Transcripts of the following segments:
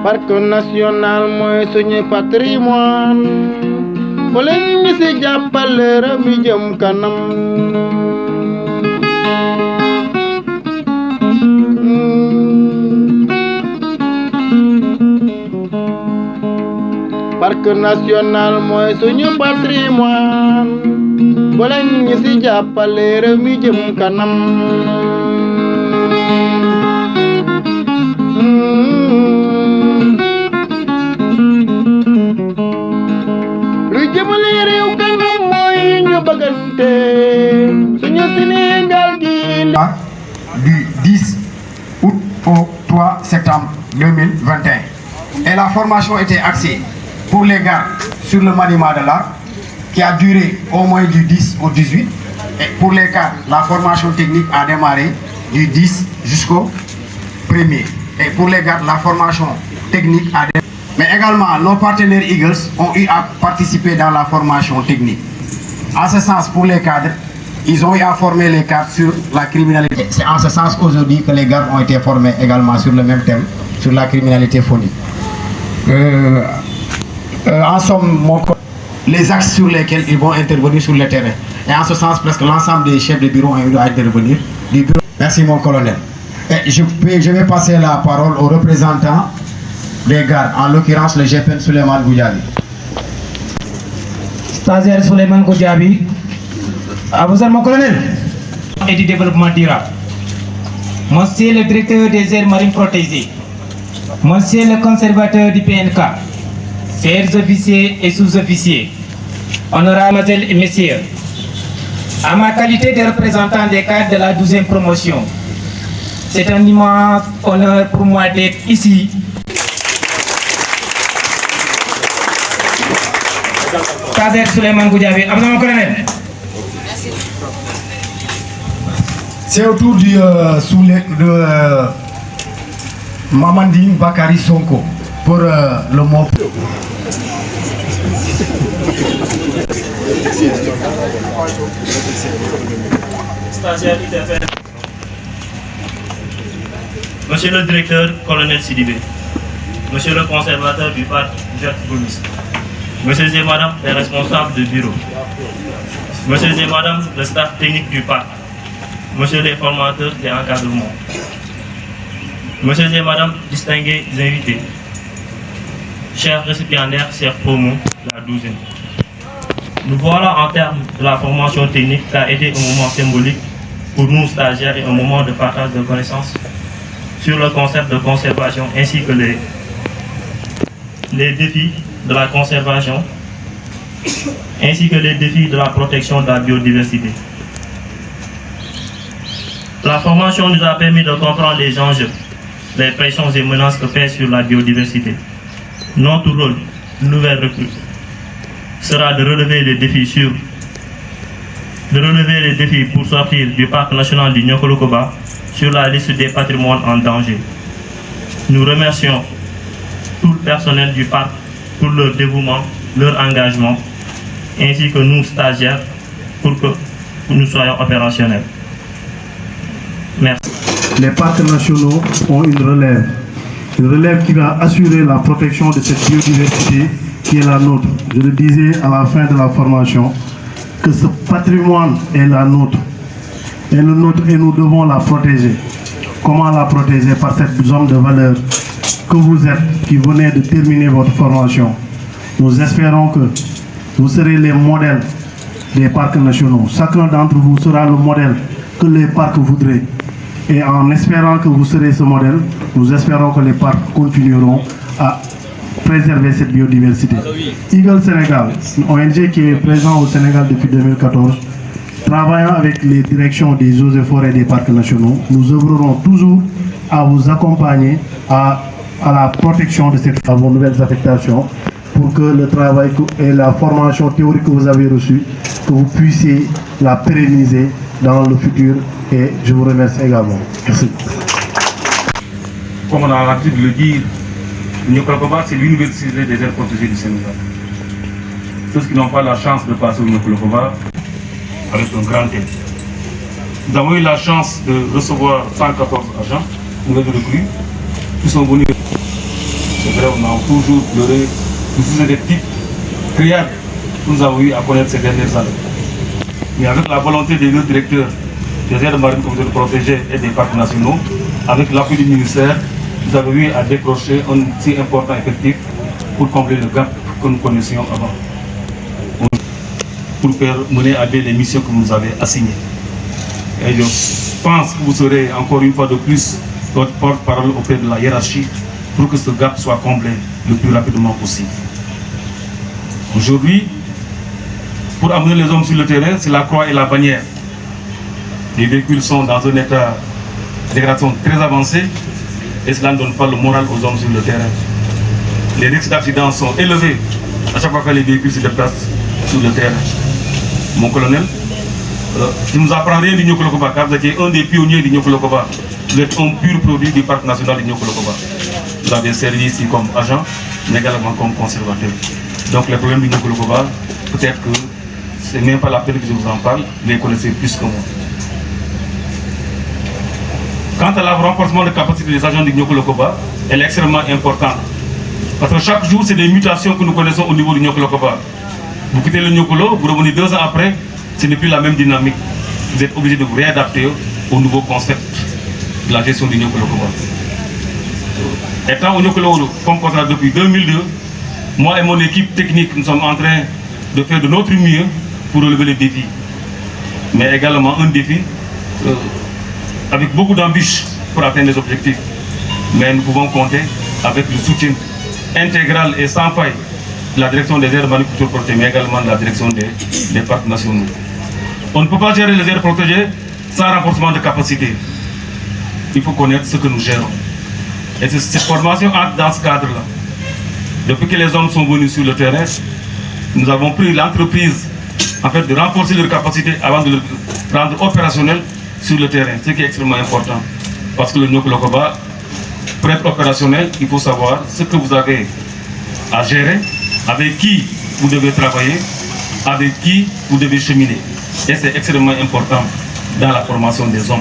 Parc national mooy suñu patrimoine bu leen ñu ci jàppale réew mi jëm kanam. Parc national mooy suñu patrimoine bu leen ñu ci jàppale réew mi jëm kanam. luy jëmale réew kanam mooy ñu bëggante suñu Sénégal gi. Du 10 août au 3 septembre 2021. Et la formation était axée pour les gardes sur le maniement de l'arme qui a duré au moins du 10 au 18. Et pour les cadres, la formation technique a démarré du 10 jusqu'au 1er. Et pour les gardes, la formation technique a démarré. Mais également, nos partenaires Eagles ont eu à participer dans la formation technique. En ce sens, pour les cadres, ils ont eu à former les cadres sur la criminalité. C'est en ce sens aujourd'hui que les gardes ont été formés également sur le même thème, sur la criminalité phonique. En somme, les axes sur lesquels ils vont intervenir sur le terrain. Et en ce sens, presque l'ensemble des chefs de bureau ont eu à intervenir. Merci mon colonel. Et je vais passer la parole aux représentants des gardes, en l'occurrence le GPN Souleymane Goudiaby. Stagiaire Souleymane Goudiaby. À vous, mon colonel. Et du développement durable. Monsieur le directeur des aires marines protégées. Monsieur le conservateur du PNK. Chers officiers et sous-officiers. Honorables mesdames et messieurs. À ma qualité de représentant des cadres de la 12e promotion, c'est un immense honneur pour moi d'être ici. Stagiaire Souleymane Goudiaby. À vous, mon colonel. C'est au tour de Mamandine Bakary Sonko pour le mot. Monsieur le directeur, colonel Sidibé, monsieur le conservateur du parc, Jacques Boulis, monsieur et madame les responsables de bureau, monsieur et madame le staff technique du parc, monsieur les formateurs et encadrement, monsieur et madame distingués invités, chers récipiendaires, chers promos, la 12e. Nous voilà en termes de la formation technique, ça a été un moment symbolique pour nous stagiaires et un moment de partage de connaissances sur le concept de conservation ainsi que les défis de la conservation ainsi que les défis de la protection de la biodiversité. La formation nous a permis de comprendre les enjeux, les pressions et menaces que pèsent sur la biodiversité. Notre rôle, nouvelle recrue, sera de relever les défis pour sortir du parc national du Niokolo-Koba sur la liste des patrimoines en danger. Nous remercions tout le personnel du parc pour leur dévouement, leur engagement, ainsi que nous, stagiaires, pour que nous soyons opérationnels. Merci. Les parcs nationaux ont une relève qui va assurer la protection de cette biodiversité qui est la nôtre. Je le disais à la fin de la formation, que ce patrimoine est la nôtre, est le nôtre et nous devons la protéger. Comment la protéger? Par cette zone de valeur que vous êtes, qui venez de terminer votre formation. Nous espérons que vous serez les modèles des parcs nationaux. Chacun d'entre vous sera le modèle que les parcs voudraient. Et en espérant que vous serez ce modèle, nous espérons que les parcs continueront à préserver cette biodiversité. Eagle Sénégal, une ONG qui est présente au Sénégal depuis 2014, travaillant avec les directions des eaux et forêts des parcs nationaux, nous œuvrerons toujours à vous accompagner à la protection de vos nouvelles affectations pour que le travail et la formation théorique que vous avez reçue, que vous puissiez la pérenniser dans le futur. Et je vous remercie également. Merci. Comme on a l'habitude de le dire, Niokolo-Koba, c'est l'université des aires protégées du Sénégal. Ceux qui n'ont pas la chance de passer au Niokolo-Koba avec un grand thème. Nous avons eu la chance de recevoir 114 agents, nouvelles recrues, qui sont venus C'est vrai, on a toujours pleuré. C'est des types créables que nous avons eu à connaître ces dernières années. Mais avec la volonté des deux directeurs des aires marines que vous devez protéger et des parcs nationaux, avec l'appui du ministère, nous avons eu à décrocher un si important effectif pour combler le gap que nous connaissions avant. Pour faire mener à bien les missions que vous nous avez assignées. Et je pense que vous serez encore une fois de plus votre porte-parole auprès de la hiérarchie pour que ce gap soit comblé le plus rapidement possible. Aujourd'hui, pour amener les hommes sur le terrain, c'est la croix et la bannière. Les véhicules sont dans un état de dégradation très avancé et cela ne donne pas le moral aux hommes sur le terrain. Les risques d'accident sont élevés à chaque fois que les véhicules se déplacent sur le terrain. Mon colonel, je ne nous apprends rien du Nyokolokoba, car vous êtes un des pionniers du Nyokolokoba. Vous êtes un pur produit du parc national du Nyokolokoba. Vous avez servi ici comme agent, mais également comme conservateur. Donc les problèmes du Nyokolokoba, peut-être que ce n'est même pas la peine que je vous en parle, vous les connaissez plus que moi. Quant à la renforcement de capacité des agents du Nyokolokoba, elle est extrêmement importante. Parce que chaque jour, c'est des mutations que nous connaissons au niveau du Nyokolokoba. Vous quittez le Nyokolo, vous revenez 2 ans après, ce n'est plus la même dynamique. Vous êtes obligé de vous réadapter au nouveau concept de la gestion du Nyokolokoba. Étant au Nyokolo comme contrat depuis 2002, moi et mon équipe technique, nous sommes en train de faire de notre mieux pour relever les défis. Mais également un défi avec beaucoup d'ambition pour atteindre les objectifs. Mais nous pouvons compter avec le soutien intégral et sans faille de la direction des aires marines protégées, mais également de la direction des parcs nationaux. On ne peut pas gérer les aires protégées sans renforcement de capacité. Il faut connaître ce que nous gérons. Et cette formation entre dans ce cadre-là. Depuis que les hommes sont venus sur le terrain, nous avons pris l'entreprise en fait, de renforcer leurs capacités avant de les rendre opérationnels sur le terrain, ce qui est extrêmement important. Parce que le Nyokolokoba, pour être opérationnel, il faut savoir ce que vous avez à gérer, avec qui vous devez travailler, avec qui vous devez cheminer. Et c'est extrêmement important dans la formation des hommes.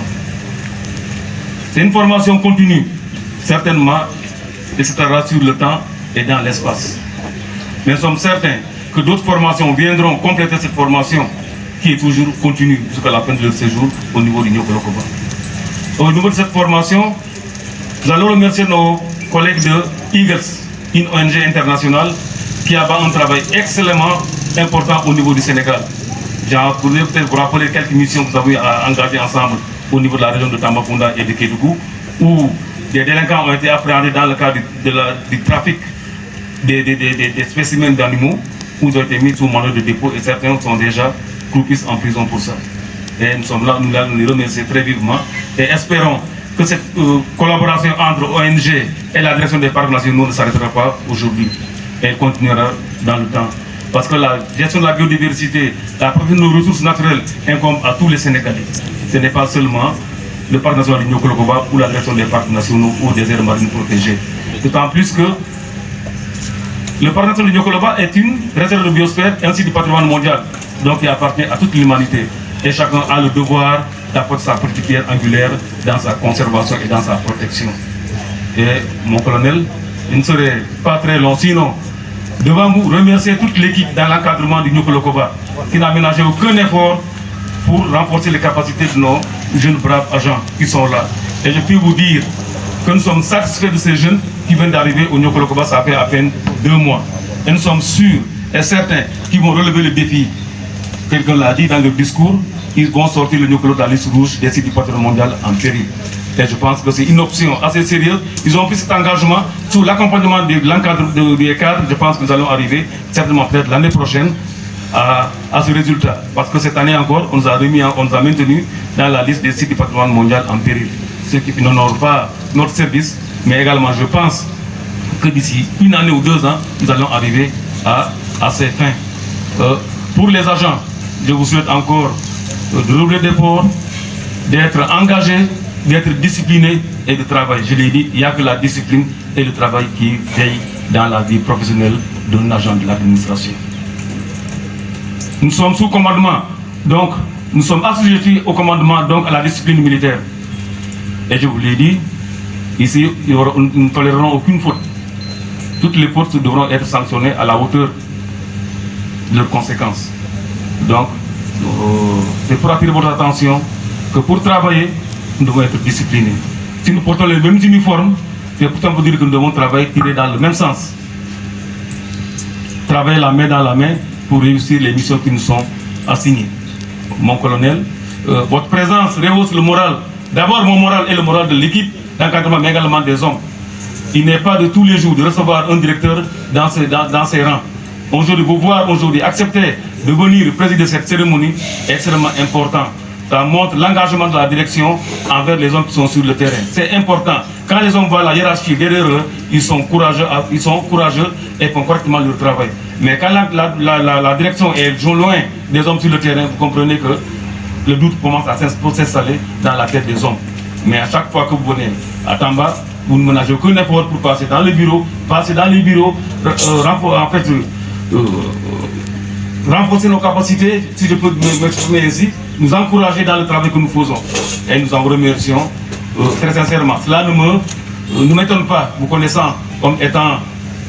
C'est une formation continue, certainement, et c'est sur le temps et dans l'espace. Mais nous sommes certains que d'autres formations viendront compléter cette formation qui est toujours continue jusqu'à la fin de leur séjour au niveau du Nyokolokoba. Au niveau de cette formation, nous allons remercier nos collègues de Eagles, une ONG internationale qui a un travail excellemment important au niveau du Sénégal. J'en pourrais peut-être vous rappeler quelques missions que nous avons engagées ensemble au niveau de la région de Tambacounda et de Kédougou, où des délinquants ont été appréhendés dans le cadre du trafic des spécimens d'animaux, où ils ont été mis sous mandat de dépôt et certains sont déjà croupissent en prison pour ça. Et nous sommes là, nous les remercions très vivement et espérons que cette collaboration entre ONG et la direction des parcs nationaux ne s'arrêtera pas aujourd'hui et continuera dans le temps. Parce que la gestion de la biodiversité, la protection de nos ressources naturelles incombe à tous les Sénégalais. Ce n'est pas seulement le parc national du Nyokolokoba ou la direction des parcs nationaux ou des aires marines protégées. D'autant plus que le parc national du Nyokoloba est une réserve de biosphère ainsi du patrimoine mondial, donc qui appartient à toute l'humanité. Et chacun a le devoir d'apporter sa petite pierre angulaire dans sa conservation et dans sa protection. Et mon colonel, il ne serait pas très long, sinon, devant vous, remercier toute l'équipe dans l'encadrement du Nyokolokoba, qui n'a ménagé aucun effort pour renforcer les capacités de nos jeunes braves agents qui sont là. Et je puis vous dire que nous sommes satisfaits de ces jeunes qui viennent d'arriver au Nyokolokoba, ça fait à peine 2 mois. Et nous sommes sûrs et certains qu'ils vont relever le défi. Quelqu'un l'a dit dans le discours, ils vont sortir le Nyokolo de la liste rouge des sites du patrimoine mondial en péril. Et je pense que c'est une option assez sérieuse. Ils ont pris cet engagement sous l'accompagnement des cadres. Je pense que nous allons arriver, certainement peut-être l'année prochaine, à ce résultat. Parce que cette année encore, on nous a maintenu dans la liste des sites du patrimoine mondial en péril. Ce qui n'honore pas notre service, mais également je pense que d'ici 1 année ou 2 ans, nous allons arriver à ces fins. Pour les agents, je vous souhaite encore de redoubler d'efforts, d'être engagés, d'être disciplinés et de travailler. Je l'ai dit, il n'y a que la discipline et le travail qui veillent dans la vie professionnelle d'un agent de l'administration. Nous sommes sous commandement, donc nous sommes assujettis au commandement, donc à la discipline militaire. Et je vous l'ai dit, ici, nous ne tolérerons aucune faute. toutes les fautes devront être sanctionnées à la hauteur de leurs conséquences. Donc, c'est pour attirer votre attention que pour travailler, nous devons être disciplinés. Si nous portons les mêmes uniformes, c'est pourtant pour dire que nous devons travailler, tirer dans le même sens. Travailler la main dans la main pour réussir les missions qui nous sont assignées. Mon colonel, votre présence rehausse le moral, d'abord mon moral et le moral de l'équipe d'encadrement, mais également des hommes. Il n'est pas de tous les jours de recevoir un directeur dans ses rangs. Aujourd'hui, vous voir aujourd'hui accepter de venir présider cette cérémonie est extrêmement important. Ça montre l'engagement de la direction envers les hommes qui sont sur le terrain. C'est important. Quand les hommes voient la hiérarchie derrière eux, ils sont courageux et font correctement leur travail. Mais quand la direction est loin des hommes sur le terrain, vous comprenez que le doute commence à s'installer dans la tête des hommes. Mais à chaque fois que vous venez à Tamba, vous ne menagez aucun effort pour passer dans les bureaux, renforcer nos capacités, si je peux m'exprimer ainsi, nous encourager dans le travail que nous faisons. Et nous en remercions très sincèrement. Cela ne m'étonne pas, vous connaissant comme étant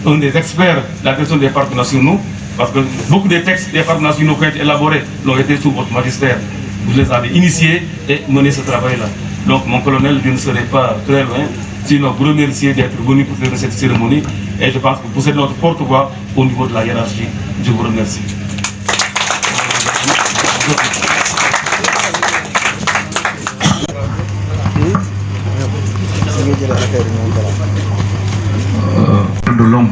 un des experts de la question des parcs nationaux, parce que beaucoup des textes des parcs nationaux qui ont été élaborés l'ont été sous votre magistère. Vous les avez initiés et mené ce travail-là. Donc mon colonel, je ne serai pas très loin, sinon vous remercier d'être venu pour faire cette cérémonie. Et je pense que vous êtes notre porte-voix au niveau de la hiérarchie. Je vous remercie. De l'homme.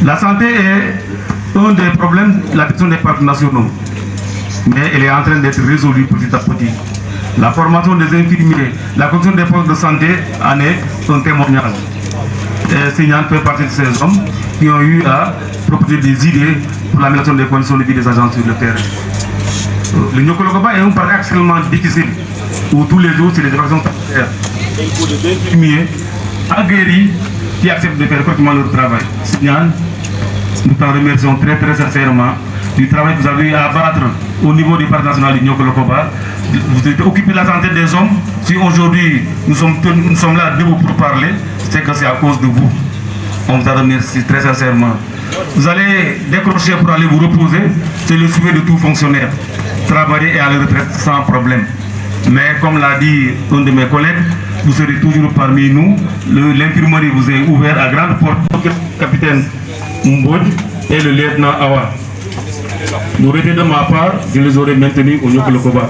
La santé est un des problèmes de la question des parcs nationaux, mais elle est en train d'être résolue petit à petit. La formation des infirmiers, la condition des postes de santé en est un témoignage. Signan fait partie de ces hommes qui ont eu à proposer des idées pour l'amélioration des conditions de vie des agents sur le terrain. Le Nyokolokoba est un parc extrêmement difficile où tous les jours c'est des évacuations sanitaires. Et il faut des infirmiers aguerris qui acceptent de faire correctement leur travail. Signan, nous t'en remercions très très sincèrement du travail que vous avez eu à abattre au niveau du parc national du Nyokolokoba. Vous êtes occupé de la santé des hommes. Si aujourd'hui nous sommes là debout pour parler, c'est que c'est à cause de vous. On vous en remercie très sincèrement. Vous allez décrocher pour aller vous reposer, c'est le souhait de tout fonctionnaire. Travailler et aller à la retraite sans problème. Mais comme l'a dit un de mes collègues, vous serez toujours parmi nous. L'infirmerie vous est ouverte à grande porte. Le capitaine Mbodj et le lieutenant Awa. Nous étions de ma part, je les aurais maintenus au Nyokolokoba.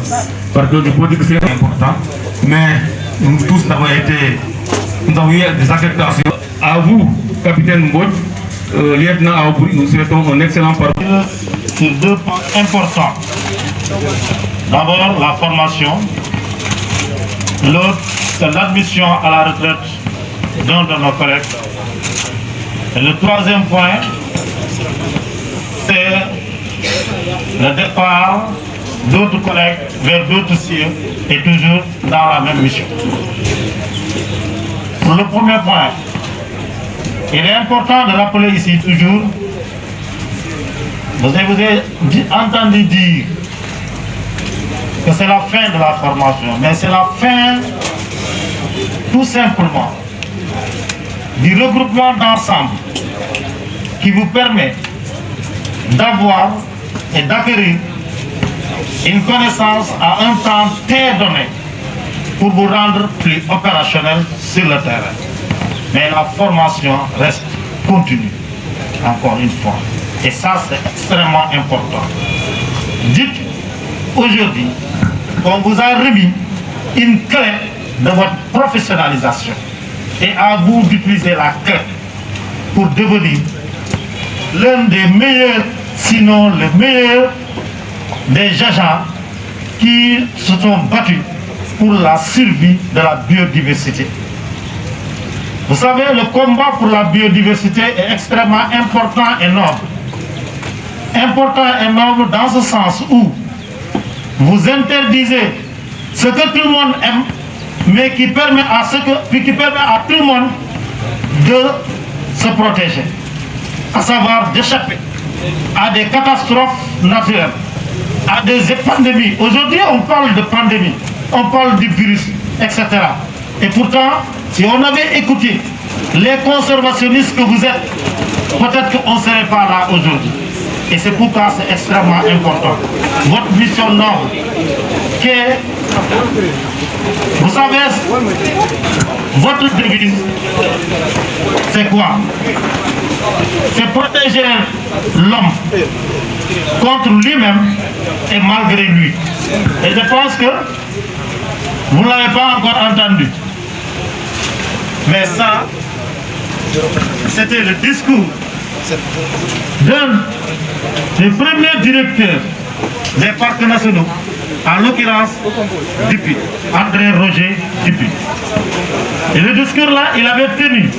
Parce que je peux dire que c'est important. Mais nous tous nous avons eu des affectations. À vous, capitaine Mbodj, lieutenant Awa, nous souhaitons un excellent parcours. Sur deux points importants. D'abord, la formation. L'autre, c'est l'admission à la retraite d'un de nos collègues. Et le troisième point, c'est le départ d'autres collègues vers d'autres cieux et toujours dans la même mission. Pour le premier point, il est important de rappeler ici toujours, vous avez entendu dire que c'est la fin de la formation, mais c'est la fin tout simplement du regroupement d'ensemble qui vous permet d'avoir et d'acquérir une connaissance à un temps très donné pour vous rendre plus opérationnel sur le terrain. Mais la formation reste continue, encore une fois. Et ça, c'est extrêmement important. Dites aujourd'hui qu'on vous a remis une clé de votre professionnalisation. Et à vous d'utiliser la clé pour devenir l'un des meilleurs, sinon le meilleur des agents qui se sont battus pour la survie de la biodiversité. Vous savez, le combat pour la biodiversité est extrêmement important et noble. Important et noble dans ce sens où vous interdisez ce que tout le monde aime, mais qui permet à tout le monde de se protéger, à savoir d'échapper à des catastrophes naturelles, à des pandémies. Aujourd'hui, on parle de pandémie, on parle du virus, etc. Et pourtant, si on avait écouté les conservationnistes que vous êtes, peut-être qu'on ne serait pas là aujourd'hui. Et c'est pourquoi c'est extrêmement important. Votre mission noble, qui est, vous savez, votre devise, c'est quoi? C'est protéger l'homme contre lui-même et malgré lui. Et je pense que vous ne l'avez pas encore entendu. Mais ça, c'était le discours d'un des premiers directeurs des parcs nationaux, en l'occurrence Dupuy, André Roger Dupuy. Et le discours-là, il avait tenu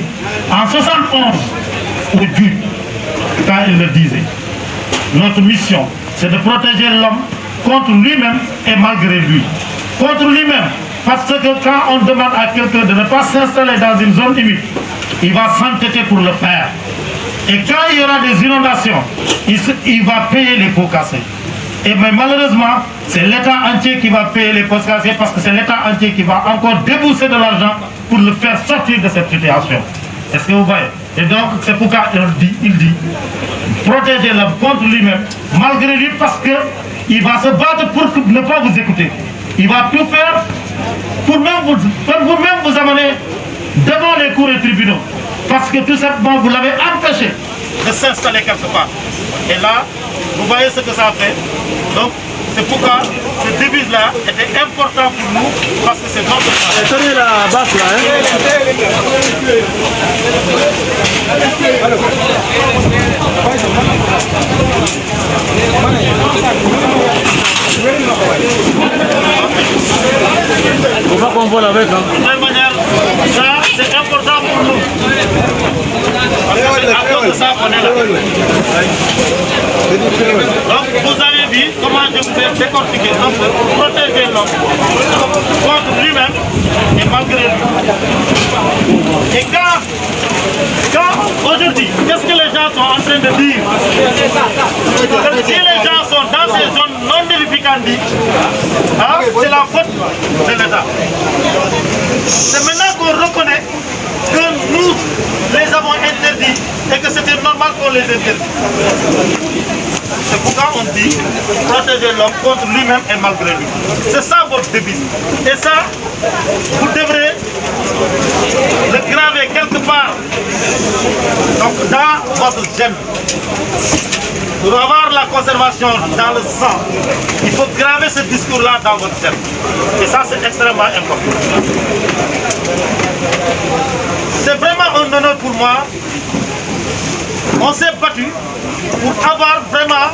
en 71 au Dieu, quand il le disait. Notre mission, c'est de protéger l'homme contre lui-même et malgré lui. Contre lui-même, parce que quand on demande à quelqu'un de ne pas s'installer dans une zone humide, il va s'entêter pour le faire. Et quand il y aura des inondations, il va payer les pots cassés. Et mais malheureusement, c'est l'État entier qui va payer les pots cassés parce que c'est l'État entier qui va encore débourser de l'argent pour le faire sortir de cette situation. Est-ce que vous voyez? Et donc, c'est pourquoi il dit protéger l'homme contre lui-même, malgré lui, parce qu'il va se battre pour ne pas vous écouter. Il va tout faire pour vous-même vous amener devant les cours et tribunaux. Parce que tout simplement, vous l'avez empêché de s'installer quelque part. Et là, vous voyez ce que ça fait. Donc, c'est pourquoi cette devise-là était important pour nous, parce que c'est notre travail. Tenez la basse là, faut pas qu'on vole avec. De toute manière, ça c'est important pour nous. Parce que c'est à cause de ça qu'on est là. Donc vous avez vu comment je vous ai décortiqué un peu pour protéger l'homme contre lui-même et malgré lui. Et quand aujourd'hui, qu'est-ce que les gens sont en train de dire? Que si les gens sont dans ces zones non edificantes, hein, c'est la faute de l'État. C'est maintenant qu'on reconnaît que nous les avons interdits et que c'était normal qu'on les interdit. C'est pourquoi on dit protéger l'homme contre lui-même et malgré lui. C'est ça votre devise. Et ça, vous devrez le graver quelque part. Donc dans votre gène. Pour avoir la conservation dans le sang, il faut graver ce discours-là dans votre gène. Et ça, c'est extrêmement important. C'est vraiment un honneur pour moi. On s'est battu pour avoir vraiment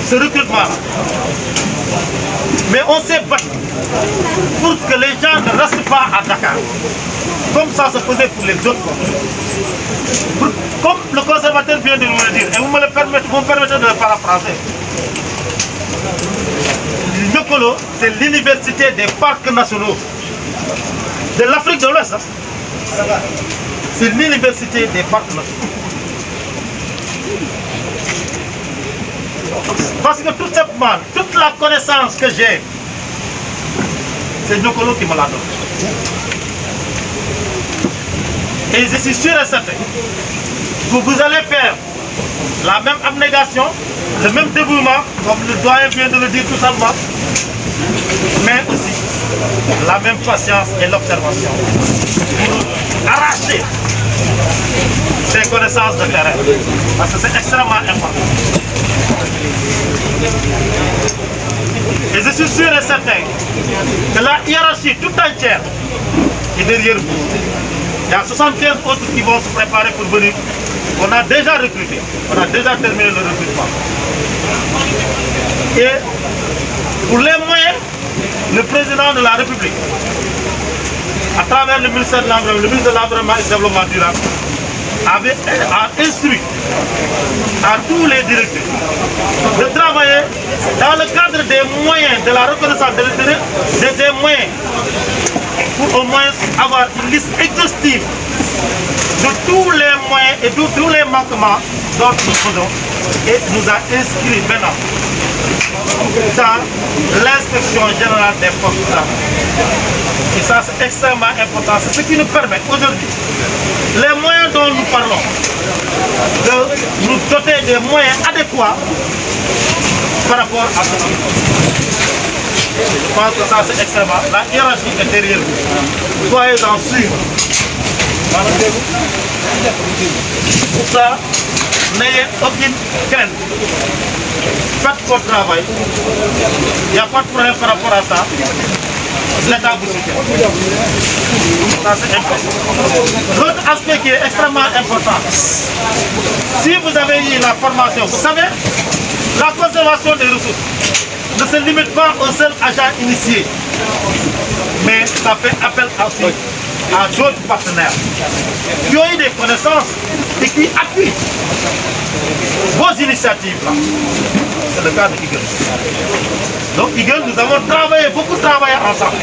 ce recrutement. Mais on s'est battu pour que les gens ne restent pas à Dakar. Comme ça se faisait pour les autres. Comme le conservateur vient de nous le dire, et vous me permettez de le paraphraser. Niokolo, c'est l'université des parcs nationaux de l'Afrique de l'Ouest. C'est l'université des parcs nationaux. Parce que tout simplement, toute la connaissance que j'ai, c'est Niokolo qui me la donne. Et je suis sûr et certain que vous allez faire la même abnégation, le même dévouement, comme le doyen vient de le dire tout simplement, mais aussi la même patience et l'observation pour arracher ces connaissances de terrain, parce que c'est extrêmement important. Et je suis sûr et certain que la hiérarchie tout entière est derrière vous. Il y a 75 autres qui vont se préparer pour venir. On a déjà recruté, on a déjà terminé le recrutement. Et pour les moyens, le président de la République, à travers le ministère de l'Environnement, le ministre de l'Environnement et du Développement durable, a instruit à tous les directeurs de travailler dans le cadre des moyens de la reconnaissance des moyens pour au moins avoir une liste exhaustive de tous les moyens et de tous les manquements dont nous faisons et nous a inscrits maintenant dans l'inspection générale des forces armées. Et ça c'est extrêmement important, c'est ce qui nous permet aujourd'hui dont nous parlons, de nous doter des moyens adéquats par rapport à ce qui. Je pense que ça c'est extrêmement. La hiérarchie est derrière vous. Soyez-en sûrs. Pour ça, n'ayez aucune crainte. Faites votre travail. Il n'y a pas de problème par rapport à ça. L'État vous soutient. Ça c'est important. L'autre aspect qui est extrêmement important, si vous avez eu la formation, vous savez, la conservation des ressources ne se limite pas au seul agent initié, mais ça fait appel aussi à d'autres partenaires qui ont eu des connaissances et qui appuient vos initiatives là. C'est le cas de Eagle. Donc Eagle, nous avons travaillé, beaucoup travaillé ensemble.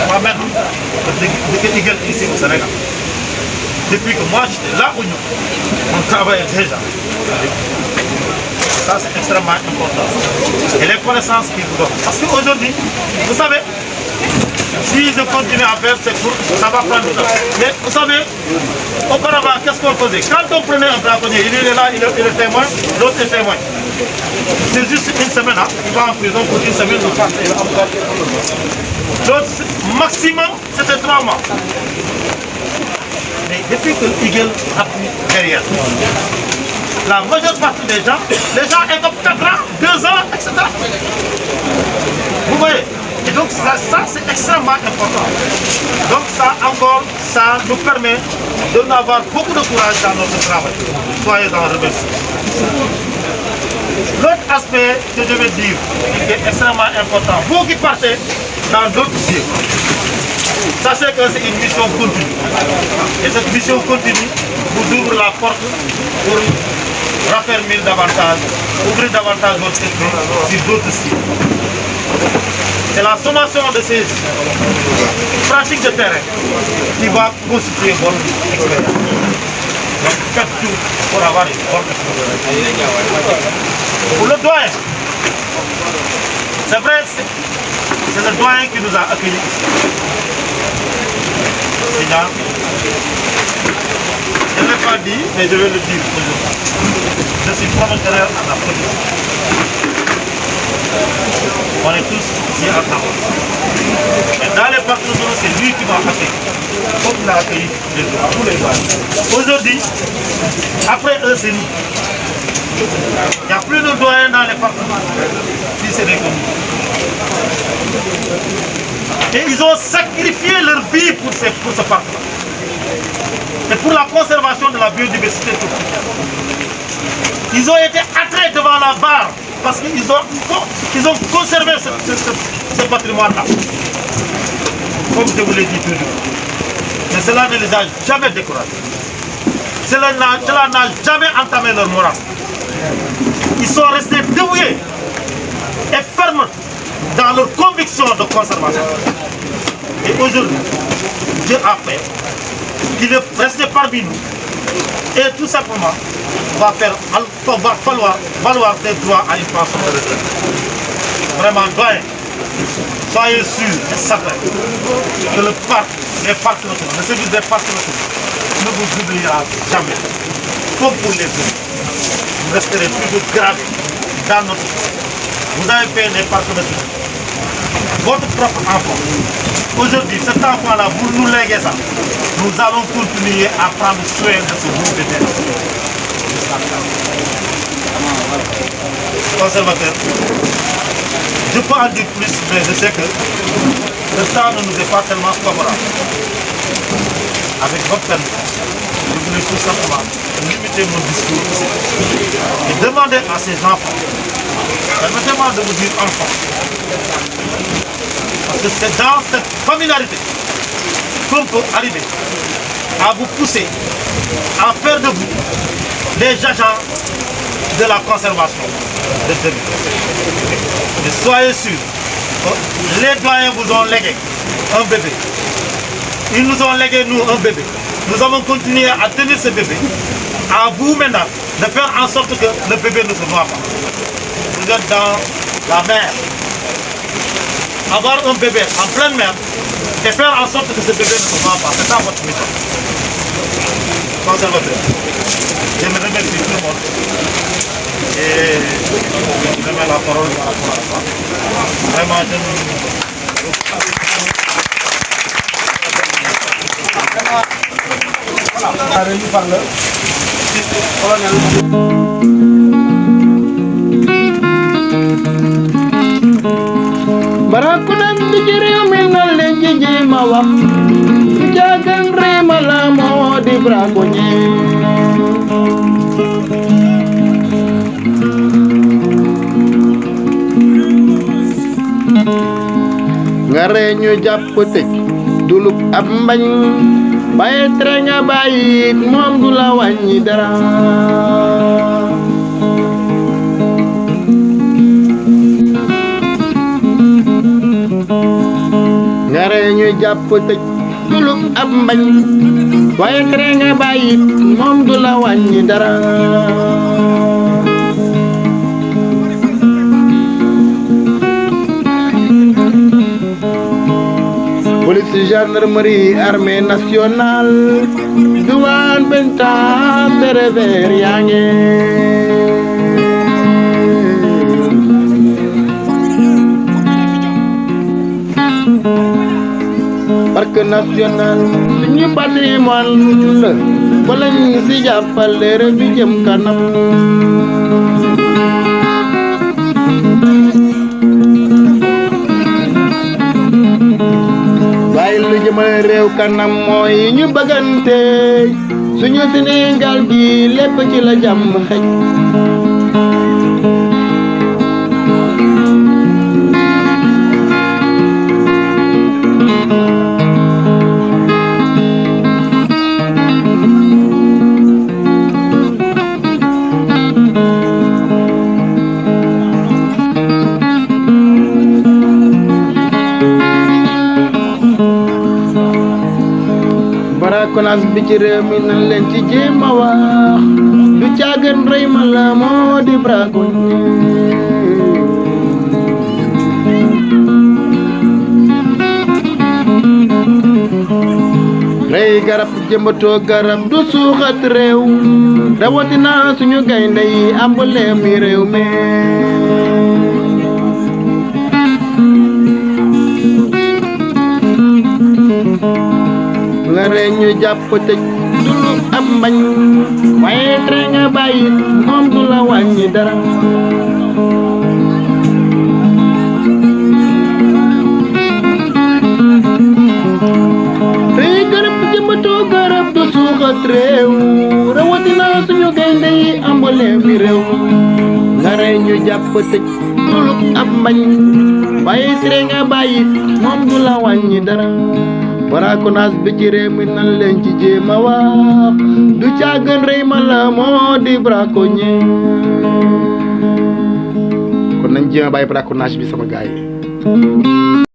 Moi-même, depuis Eagle ici au Sénégal. Depuis que moi j'étais là où nous, on travaillait déjà. Ça c'est extrêmement important. Et les connaissances qu'ils vous donnent. Parce qu'aujourd'hui, vous savez, si je continue à faire, c'est pour, ça va prendre du temps. Mais vous savez, auparavant, qu'est-ce qu'on faisait? Quand on prenait un braconnier, il est là, il est témoin, l'autre est témoin. C'est juste une semaine, hein. Il va en prison pour une semaine, il part, il va encore. L'autre, maximum, c'était 3 mois. Mais depuis que Eagle appuie derrière, la majeure partie des gens est comme 4 ans, 2 ans, etc. Vous voyez? Et donc ça c'est extrêmement important. Donc ça encore, ça nous permet d'avoir beaucoup de courage dans notre travail. Soyez en remerciés. L'autre aspect que je vais dire, qui est extrêmement important, vous qui partez dans d'autres cieux, sachez que c'est une mission continue. Et cette mission continue vous ouvre la porte pour raffermir davantage, ouvrir davantage votre esprit sur d'autres cieux. C'est la sommation de ces pratiques de terrain qui va constituer votre expérience. Donc faites tout pour avoir une bonne expérience. Pour le doyen, c'est vrai, c'est le doyen qui nous a accueillis ici. Je ne l'ai pas dit, mais je vais le dire aujourd'hui. Je suis promoteur à la police. On est tous ici à Tabo. Et dans les partenaires, c'est lui qui m'a accueilli. Comme il a accueilli tous les doyens. Aujourd'hui, après eux, c'est nous. Il n'y a plus de doyens dans les partenaires. Si c'est des communes. Et ils ont sacrifié leur vie pour ce partenaire. Et pour la conservation de la biodiversité. Ils ont été attraits devant la barre parce qu'ils ont conservé ce patrimoine-là. Comme je vous l'ai dit toujours. Mais cela ne les a jamais découragés. Cela n'a jamais entamé leur morale. Ils sont restés dévoués et fermes dans leur conviction de conservation. Et aujourd'hui, Dieu a fait qu'il est resté parmi nous. Et tout simplement, va falloir valoir des droits à une pension de retraite. Vraiment, doyen, soyez sûrs et certains que le service des parcs ne vous oubliera jamais. Comme pour les autres, vous resterez toujours gravés dans notre vie. Vous avez fait les parcs votre propre enfant. Aujourd'hui, cet enfant-là, vous nous léguez ça. Nous allons continuer à prendre soin de ce groupe de terre. Conservateur, je peux en dire plus, mais je sais que le temps ne nous est pas tellement favorable. Avec votre permission, je voulais tout simplement limiter mon discours ici et demander à ces enfants, permettez-moi de vous dire enfants, parce que c'est dans cette familiarité qu'on peut arriver à vous pousser, à faire de vous des agents de la conservation de demain. Mais soyez sûrs que les doyens vous ont légué un bébé. Ils nous ont légué, nous, un bébé. Nous avons continué à tenir ce bébé. À vous maintenant de faire en sorte que le bébé ne se noie pas. Vous êtes dans la mer. Avoir un bébé en pleine mer et faire en sorte que ce bébé ne se noie pas, c'est ça votre mission. conservateur. Je me remercie tout le monde et je mets la parole par rapport à ça. Vraiment, Barakunas bi ci réew mi nan leen ci jéema wax jaagan réema la moo di braconnier nga ree ñu jàpp tëj dulub ab mbañ baye tere nga bàyyi moom du la wàññi dara nga ree ñu jàpp tëj dulub ab mbañ waaye tere nga bàyyi moom du la wàññi dara police gendarmerie armée nationale douane benta berever yaa ngi parc national suñu patrimoine la wala ñu si jàppale réew mi jëm kanam waaye lu jëmale réew kanam mooy ñu bëggante suñu Sénégal gi lépp ci la jàmm xëj barakonas bi ci réew mi nan leen ci jéem a wax du caagan rey ma la moo di braconnier rey garab jëmbatoo garab du suuxat réew rawatina suñu gaynde yi ambaleem mi réew mi nga ree ñu jàpp tëj dulub ab mbañ waaye tere nga bàyyi moom du la wàññi dara rey garab jëmbatoo garab du suuxat réew rawatina suñu gaynde yi ambaleem mi réew nga ree ñu jàpp tëj dulub ab mbañ waaye tere nga bàyyi moom du la wàññi dara barakonas bi ci réew mi nan leen ci jéem a wax du caagan rey ma la moo di braconnier kon nañ jéem a bàyyi braconage bi sama gaay yi